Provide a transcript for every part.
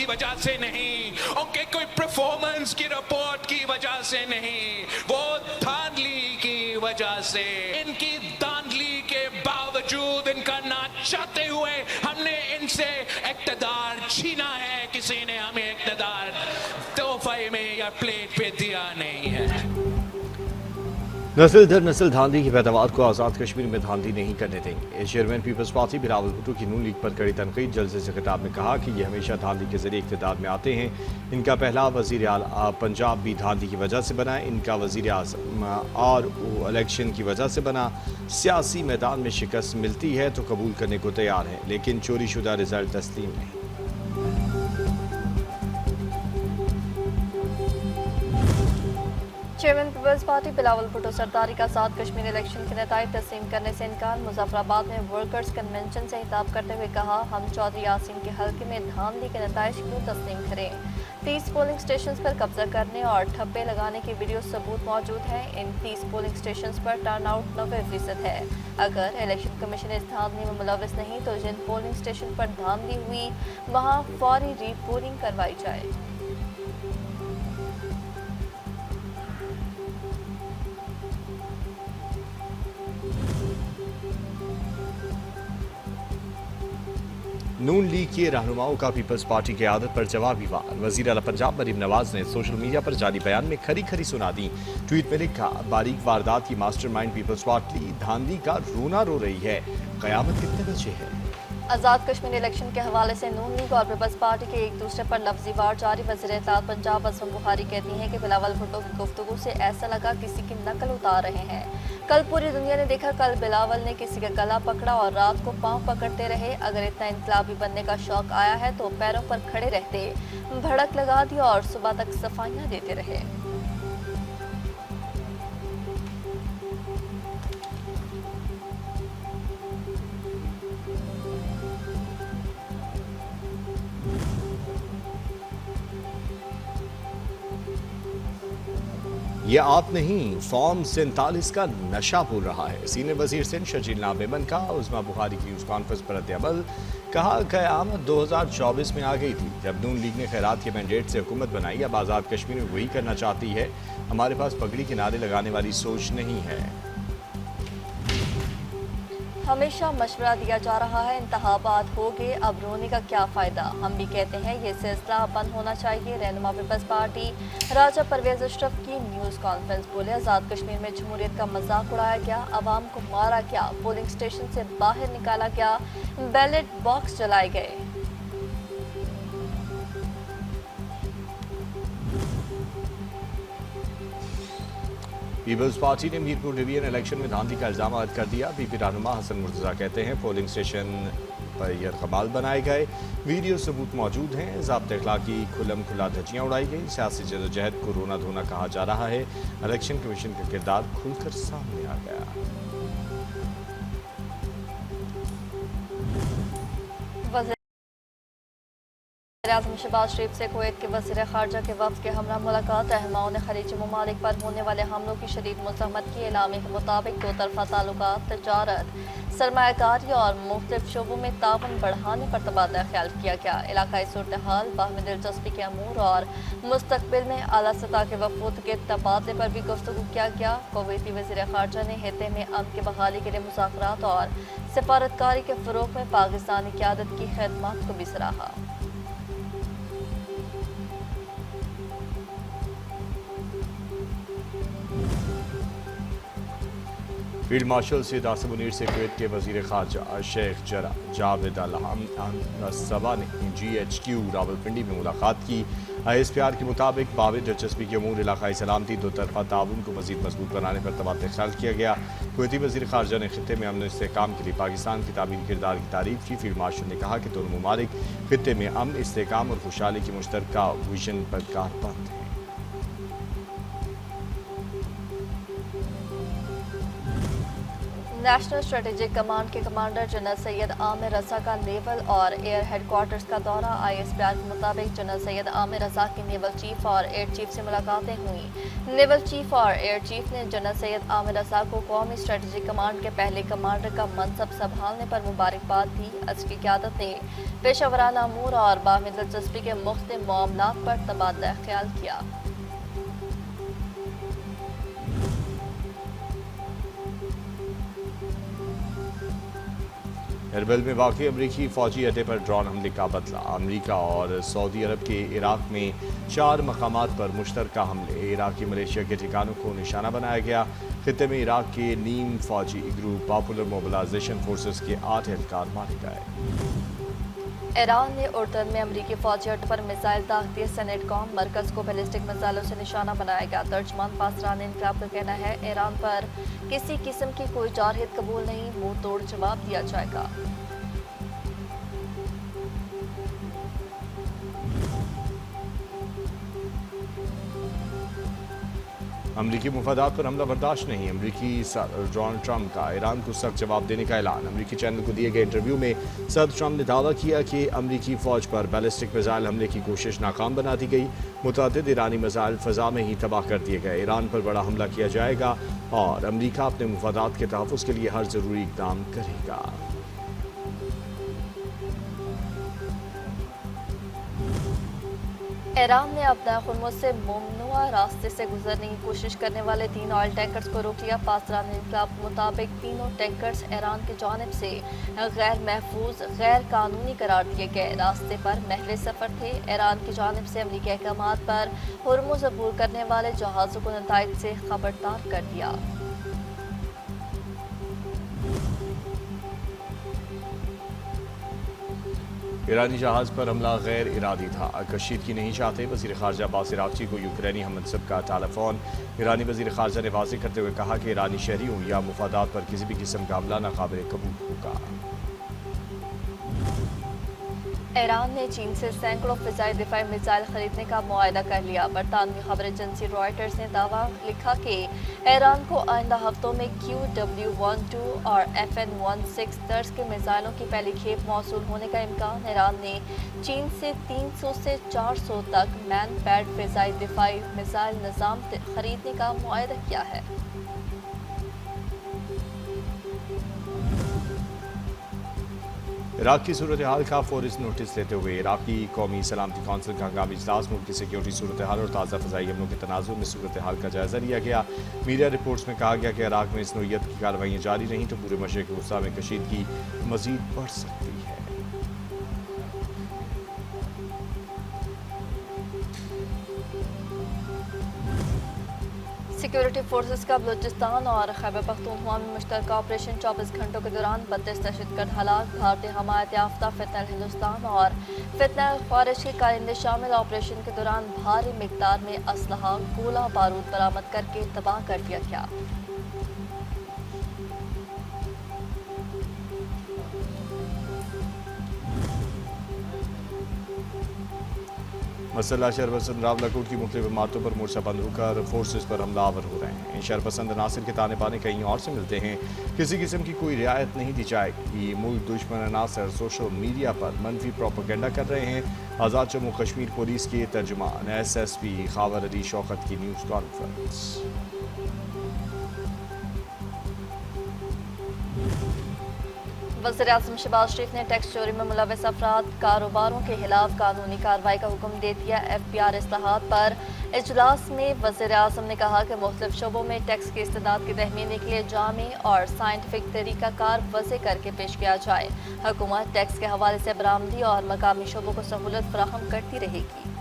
वजह से नहीं, उनके कोई परफॉर्मेंस की रिपोर्ट की वजह से नहीं, वो धांधली की वजह से। इनकी धांधली के बावजूद, इनका ना चाहते हुए हमने इनसे इक़्तिदार छीना है। किसी ने हमें इक़्तिदार तोहफे में या प्लेट पे दिया नहीं है। नस्ल दर नस्ल धांधली की पैदावार को आज़ाद कश्मीर में धांधली नहीं करने देंगे। Chairman peoples party Bilawal Bhutto की नून लीग पर कड़ी तनकीद। जलसे से खिताब में कहा कि ये हमेशा धांधली के जरिए इक़्तिदार में आते हैं। इनका पहला वज़ीर आला पंजाब भी धांधली की वजह से बना, इनका वज़ीर आज़म और इलेक्शन की वजह से बना। सियासी मैदान में शिकस्त मिलती है तो कबूल करने को तैयार है, लेकिन चोरी शुदा रिजल्ट तस्लीम नहीं। Chairman peoples party Bilawal Bhutto सरदारी का आज़ाद कश्मीर इलेक्शन के नताइज तस्लीम करने से इनकार। मुजफ्फराबाद में वर्कर्स कन्वेंशन से खिताब करते हुए कहा, हम चौधरी यासीन के हल्के में धांधली के नताइज क्यों तस्लीम करें। 30 पोलिंग स्टेशन पर कब्जा करने और ठप्पे लगाने की वीडियो सबूत मौजूद है। इन 30 पोलिंग स्टेशन पर टर्न आउट 90% है। अगर इलेक्शन कमीशन इस धांधली में मुलविस नहीं तो जिन पोलिंग स्टेशन पर धांधली हुई वहाँ फौरी रीपोलिंग करवाई जाए। नून लीग के रहनुमाओं का पीपल्स पार्टी की आदत पर जवाबी वार। वज़ीर आला पंजाब मरीम नवाज ने सोशल मीडिया पर जारी बयान में खरी खरी सुना दी। ट्वीट में लिखा, बारीक वारदात की मास्टरमाइंड पीपल्स पार्टी धांधली का रोना रो रही है। क़यामत कितने बचे है। आज़ाद कश्मीर इलेक्शन के हवाले से नून लीग और पीपल्स पार्टी के एक दूसरे पर लफ्जी वार जारी। वज़ीर इत्तेलात पंजाब असम बुखारी कहती हैं कि बिलावल भुट्टो की गुफ्तगू से ऐसा लगा किसी की नकल उतार रहे हैं। कल पूरी दुनिया ने देखा, कल बिलावल ने किसी का गला पकड़ा और रात को पांव पकड़ते रहे। अगर इतना इनकलाबी बनने का शौक आया है तो पैरों पर खड़े रहते, भड़क लगा दी और सुबह तक सफाइयाँ देते रहे। ये आप नहीं, फॉर्म 47 का नशा भूल रहा है। सीनियर वजीर सिंध शजील नाबेमन का उस्मा बुखारी की न्यूज़ कॉन्फ्रेंस पर रद्द-ए-अमल। कहा, क़यामत 2024 में आ गई थी जब नून लीग ने खैरात के मैंडेट से हुकूमत बनाई। अब आज़ाद कश्मीर में वही करना चाहती है। हमारे पास पगड़ी के नारे लगाने वाली सोच नहीं है। हमेशा मशवरा दिया जा रहा है, इंतखाबात हो गए, अब रोने का क्या फ़ायदा। हम भी कहते हैं ये सिलसिला बंद होना चाहिए। रहनुमा पीपल्स पार्टी राजा परवेज अशरफ की न्यूज़ कॉन्फ्रेंस बोले, आज़ाद कश्मीर में जमहूरियत का मजाक उड़ाया गया, आवाम को मारा गया, पोलिंग स्टेशन से बाहर निकाला गया, बैलेट बॉक्स जलाए गए। पीपल्स पार्टी ने मीरपुर डिवीजन इलेक्शन में धांधली का इल्जाम आयद कर दिया। पीपी रहनुमा हसन मुर्तज़ा कहते हैं पोलिंग स्टेशन पर यरग़माल बनाए गए, वीडियो सबूत मौजूद हैं। ज़ाब्ते अखलाकी खुल्लम खुला धज्जियाँ उड़ाई गई। सियासी जदोजहद को रोना धोना कहा जा रहा है। इलेक्शन कमीशन का किरदार खुलकर सामने आ गया। आज़म शहबाज शरीफ से कुवैत के वज़ीर ख़ारजा के वफ़द के हमरा मुलाकात। रहनुमाओं ने खलीजी ममालिक पर होने वाले हमलों की शदीद मुज़म्मत की। एलामे के मुताबिक दो तरफ़ा ताल्लुकात, तजारत, सरमायाकारी और मुख्तलिफ शोबों में तावन बढ़ाने पर तबादला ख्याल किया गया। इलाकाई सूरत हाल, बाहमी दिलचस्पी के अमूर और मुस्तक़बिल में आला सतह के वफ़ूद के तबादले पर भी गुफ्तगू किया गया। कुवैती वज़ीर ख़ारजा ने हित्ते में अमन की बहाली के लिए मुज़ाकरात और सफारतकारी के फ़रोग़ में पाकिस्तानी क़यादत की खिदमत को भी सराहा। फील्ड मार्शल सैयद आसिम मुनीर से कुवैत के वज़ीर ख़ारजा शेख जावेद अल-सबा ने GHQ रावलपिंडी में मुलाकात की। ISPR के मुताबिक बाबे दिलचस्पी के अमूर, इलाकाई सलामती, दो तरफ़ा ताउन को मज़ीद मजबूत बनाने पर तबादला ख्याल किया गया। कुवैती वज़ीर ख़ारजा ने खित्ते में अमन और इस्तेहकाम के लिए पाकिस्तान की तामीरी किरदार की तारीफ़ की। फील्ड मार्शल ने कहा कि दोनों ममालिक खित्ते में अमन, इस्तेहकाम और खुशहाली की मुश्तरका विजन पर कारबंद हैं। नेशनल स्ट्रेटेजिक कमांड के कमांडर जनरल सैयद आमिर रजा का नेवल और एयर हेडक्वार्टर्स का दौरा। ISPR के मुताबिक जनरल सैयद आमिर रजा की नेवल चीफ और एयर चीफ से मुलाकातें हुई। नेवल चीफ और एयर चीफ ने जनरल सैयद आमिर रजा को कौमी स्ट्रेटेजिक कमांड के पहले कमांडर का मनसब संभालने पर मुबारकबाद दी। उसकी क़यादत ने पेशेवराना अमूर और बाहमी दिलचस्पी के मुख्तलिफ मामलात पर तबादला ख्याल किया। एरबिल में वाक़ई अमरीकी फ़ौजी अड्डे पर ड्रोन हमले का बदला। अमरीका और सऊदी अरब के इराक में 4 मकामात पर मुश्तरका हमले। इराकी मलेशिया के ठिकानों को निशाना बनाया गया। खित्ते में इराक के नीम फ़ौजी ग्रुप पॉपुलर मोबिलाइजेशन फोर्सेस के 8 एहलकार मारे गए। ईरान ने उर्दन में अमरीकी फौजी अड्डे पर मिसाइल दाग दिए। सेनेटकॉम मरकज़ को बैलिस्टिक मिसाइलों से निशाना बनाया गया। तर्जमान पासरान इनकलाब का कहना है ईरान पर किसी किस्म की कोई जारहियत कबूल नहीं, मुंह तोड़ जवाब दिया जाएगा। अमरीकी मुफादात पर हमला बर्दाश्त नहीं। अमरीकी सदर डोनाल्ड ट्रंप का ईरान को सख्त जवाब देने का ऐलान। अमरीकी चैनल को दिए गए इंटरव्यू में सदर ट्रंप ने दावा किया कि अमरीकी फ़ौज पर बैलिस्टिक मिसाइल हमले की कोशिश नाकाम बना दी गई। मुतअद्दिद ईरानी मिसाइल फ़ज़ा में ही तबाह कर दिए गए। ईरान पर बड़ा हमला किया जाएगा और अमरीका अपने मुफादात के तहफ़्फ़ुज़ के लिए हर ज़रूरी इक़दाम करेगा। ईरान ने अपना खुर्मुज़ से ममनुआ रास्ते से गुजरने की कोशिश करने वाले 3 ऑयल टैंकर्स को रोक लिया। पासरान इनकलाब के मुताबिक तीनों टैंकर्स ईरान की जानिब से गैर महफूज गैर कानूनी करार दिए गए रास्ते पर महले सफ़र थे। ईरान की जानिब से अमरीकी अहकामात पर हुर्मुज़ अबूर करने वाले जहाज़ों को नताइज से खबरदार कर दिया। ईरानी जहाज़ पर हमला गैर इरादी था, कशीदगी नहीं चाहते। वज़ीर ख़ारजा अब्बास अराग़ची को यूक्रेनी हममनसब का टेलीफोन। ईरानी वज़ीर ख़ारजा ने वाज़ेह करते हुए कहा कि ईरानी शहरियों या मुफादात पर किसी भी किस्म का हमला नाक़ाबिल कबूल होगा। ईरान ने चीन से सैकड़ों फ़िज़ाई दिफ़ाई मिसाइल खरीदने का मुआहदा कर लिया। बरतानवी खबर एजेंसी रॉयटर्स ने दावा लिखा कि ईरान को आइंदा हफ्तों में QW-12 और FN-16 तर्ज के मिसाइलों की पहली खेप मौसूल होने का इम्कान। ईरान ने चीन से 300 से 400 तक मैन पैड फ़िज़ाई दिफ़ाई मिसाइल निज़ाम खरीदने का मुआहदा किया है। इराक की सूरत हाल का फौरी नोटिस लेते हुए इराकी कौमी सलामती कौंसिल का हंगामी इजलास मुल्क की सिक्योरिटी सूरत हाल और ताज़ा फ़ज़ाई हमलों के तनाज़ुर में सूरत हाल का जायज़ा लिया गया। मीडिया रिपोर्ट्स में कहा गया कि इराक में इस नौइयत की कार्रवाइयाँ जारी रहीं तो पूरे मशरिक़ वस्ता में कशीदगी मज़ीद बढ़ सकती है। सिक्योरिटी फोर्सेस का बलूचिस्तान और खैबर पख्तूनख्वा में मुश्तरका ऑपरेशन 24 घंटों के दौरान 32 दहशतगर्द हलाक। भारतीय हमायत याफ्ता फितनल हिंदुस्तान और फितनल ख्वारिज के कारिंदे शामिल। ऑपरेशन के दौरान भारी मिकदार में असलहा गोला बारूद बरामद करके तबाह कर दिया गया। मसला शरपसंद रावलाकोट की मुख्तलिफ इमारतों पर मोर्चा बंद होकर फोर्सेस पर हमलावर हो रहे हैं। शरपसंद अनासिर के ताने बाने कहीं और से मिलते हैं। किसी किस्म की कोई रियायत नहीं दी जाएगी। मुल्क दुश्मन अनासर सोशल मीडिया पर मनफी प्रोपेगेंडा कर रहे हैं। आज़ाद जम्मू कश्मीर पुलिस के तर्जुमान SSP खावर अली शौकत की न्यूज़ कॉन्फ्रेंस। वज़ीर-ए-आज़म शहबाज शरीफ ने टैक्स चोरी में मुलव्वस अफराद कारोबारों के खिलाफ कानूनी कार्रवाई का हुक्म दे दिया। FPR इस्लाहात पर इजलास में वज़ीर-ए-आज़म ने कहा कि मुख्तलिफ शोबों में टैक्स की इस्तेदाद की तहमीन के लिए जामी और साइंटिफिक तरीक़ाकार वज़े करके पेश किया जाए। हुकूमत टैक्स के हवाले से बरामदी और मकामी शोबों को सहूलत फराहम करती रहेगी।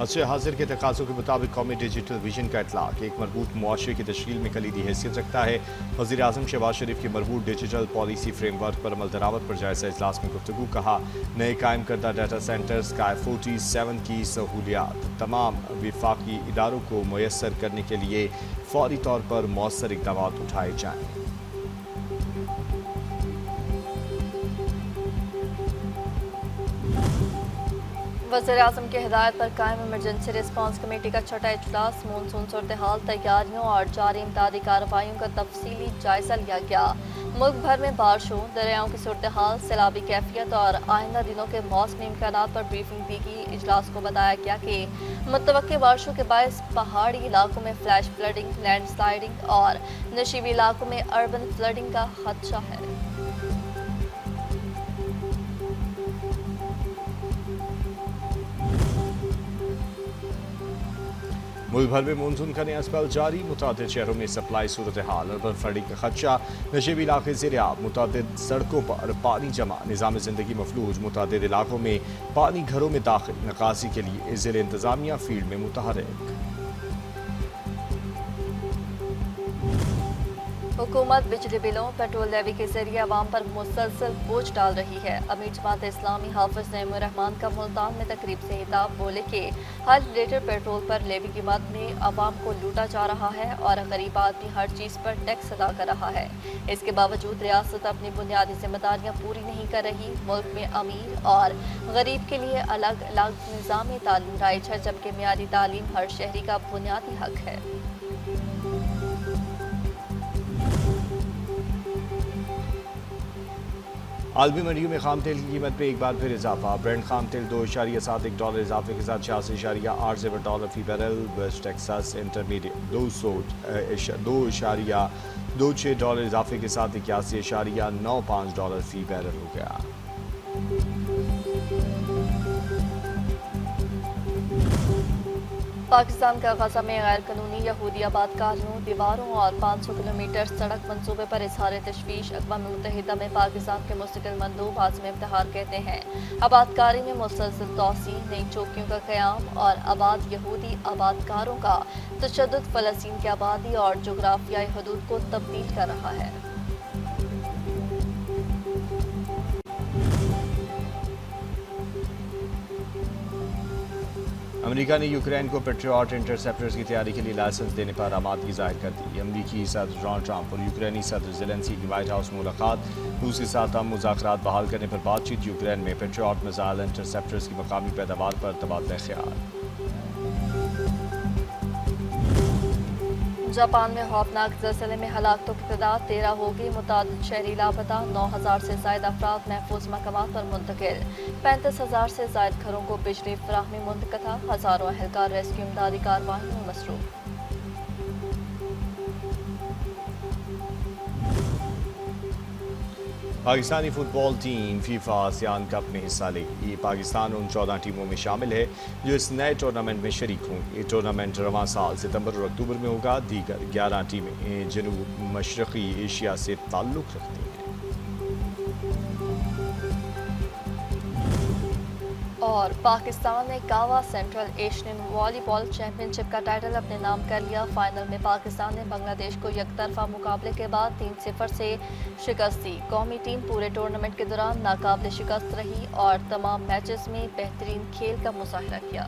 असर हाजिर के तकाज़ों के मुताबिक कौमी डिजिटल विजन का इतलाक़ एक मरबूत मुआशरे की तश्कील में कलीदी हैसियत रखता है। वज़ीर-ए-आज़म शहबाज शरीफ की मरबूत डिजिटल पॉलिसी फ्रेमवर्क पर अमल दरामद पर जायज़ा इजलास में गुफ्तगू। कहा नए कायम करदा डाटा सेंटर्स का 47 की सहूलियात तमाम विफाकी इदारों को मुयस्सर करने के लिए फौरी तौर पर मौसर इक़दामात उठाए जाएँ। वज़ीर-ए-आज़म की हिदायत पर कायम इमरजेंसी रिस्पांस कमेटी का छठा इजलास मानसून सूरत-ए-हाल, तैयारियों और जारी इमदादी कार्रवाइयों का तफसीली जायजा लिया गया। मुल्क भर में बारिशों, दरियाओं की सूरत-ए-हाल, सैलाबी कैफियत और आइंदा दिनों के मौसमी इम्कानात पर ब्रीफिंग दी गई। इजलास को बताया गया कि मुतवक्के बारिशों के बायस पहाड़ी इलाकों में फ्लैश फ्लडिंग, लैंड स्लाइडिंग और नशीबी इलाकों में अर्बन फ्लडिंग का खदशा है। मुल्क भर में मानसून का नया स्पेल जारी, मुतादिद शहरों में सप्लाई सूरत हाल, अर्बन फ्लडिंग का खदशा, नशीबी इलाके ज़ेर-ए-आब, मुतादिद सड़कों पर पानी जमा, निज़ाम ज़िंदगी मफलूज, मुतादिद इलाकों में पानी घरों में दाखिल, निकासी के लिए ज़िला इंतज़ामिया फील्ड में मुतहर्रिक। हुकूमत बिजली बिलों, पेट्रोल लेवी के जरिए अवाम पर मुसलसल बोझ डाल रही है। अमीर जमात इस्लामी हाफिज नईमुर रहमान का मुल्तान में तकरीब से खिताब, बोले कि हर लीटर पेट्रोल पर लेवी की मद में अवाम को लूटा जा रहा है और गरीब आदमी हर चीज़ पर टैक्स अदा कर रहा है। इसके बावजूद रियासत अपनी बुनियादी जिम्मेदारियाँ पूरी नहीं कर रही। मुल्क में अमीर और गरीब के लिए अलग अलग निज़ाम तालीम राइज है, जबकि मियादी तालीम हर शहरी का बुनियादी हक है। आलमी मंडियों में खाम तेल की कीमत में एक बार फिर इजाफा, ब्रेंट खाम तेल $2.71 इजाफे के साथ $86.8 फी बैरल, वेस्ट टेक्सास इंटरमीडिएट $2.26 इजाफे के साथ $81.95 फी बैरल हो गया। पाकिस्तान का गजा में गैर कानूनी यहूदी आबादकारियों, दीवारों और 500 किलोमीटर सड़क मंसूबे पर इजहार तशवीश। अक़वाम मुत्तहिदा में पाकिस्तान के मुस्तकिल मंदूब आज़म इफ्तिखार कहते हैं आबादकारी में मुसलसल तोसी, नई चौकियों का क़याम और आबाद यहूदी आबादकारों का तशद्दुद फ़लस्तीन की आबादी और जोग्राफियाई हदूद को तब्दील कर रहा है। अमेरिका ने यूक्रेन को पेट्रियट इंटरसेप्टर्स की तैयारी के लिए लाइसेंस देने पर आमादगी जाहिर कर दी। अमेरिकी सदर डोनाल्ड ट्रंप और यूक्रेनी सदर ज़ेलेंस्की की व्हाइट हाउस में मुलाकात, रूस के साथ हम मुज़ाकरात बहाल करने पर बातचीत, यूक्रेन में पेट्रियट मिसाइल इंटरसेप्टर्स की मकामी पैदावार पर तबादला ख्याल। जापान में खौफनाक ज़लज़ले में हलाकतों की तादाद 13 हो गई, मुतादिद शहरी लापता, 9,000 से ज़ायद अफराद महफूज मकामात पर मुंतकिल, 35,000 से ज़ायद घरों को बिजली फराहमी मुंतक़ता, हज़ारों अहलकार रेस्क्यू इमदादी कार्रवाई में मसरूफ़। Pakistani football team FIFA ASEAN cup में हिस्सा लेगी। पाकिस्तान उन 14 टीमों में शामिल है जो इस नए टूर्नामेंट में शरीक होंगी। ये टूर्नामेंट रवां साल सितंबर और अक्टूबर में होगा। दीगर 11 टीमें जनूब मशरक़ी एशिया से ताल्लुक़ रखती हैं। और पाकिस्तान ने कावा सेंट्रल एशियन वॉलीबॉल चैंपियनशिप का टाइटल अपने नाम कर लिया। फाइनल में पाकिस्तान ने बांग्लादेश को यकतरफा मुकाबले के बाद 3-0 से शिकस्त दी। कौमी टीम पूरे टूर्नामेंट के दौरान नाकाबिले शिकस्त रही और तमाम मैचेस में बेहतरीन खेल का मुजाहरा किया।